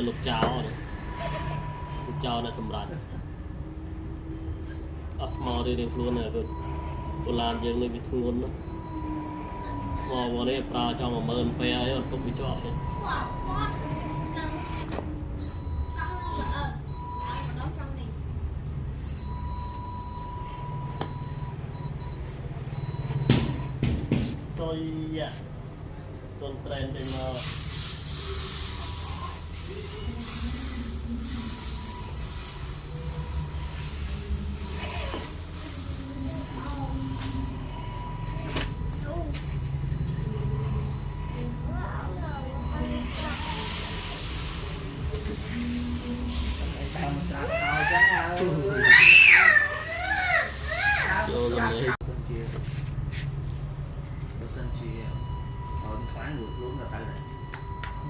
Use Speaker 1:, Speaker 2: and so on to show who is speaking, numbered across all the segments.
Speaker 1: lên lục cháo này sầm rạn mò đi đến luôn này tôi làm dương này bị thương luôn đó mò vào đây pra cho mà mơn pe ấy không bị chọt đấy tôi dạ con trend trên mà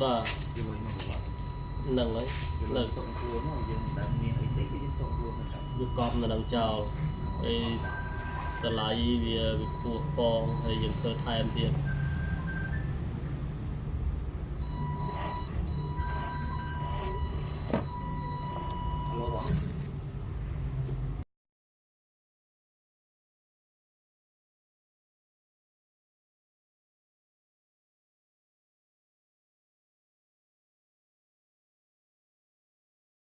Speaker 1: bà nâng ấy nâng được con là đang chào ấy là lại vì cuộc con hay những cơ thai em tiền
Speaker 2: Alo bác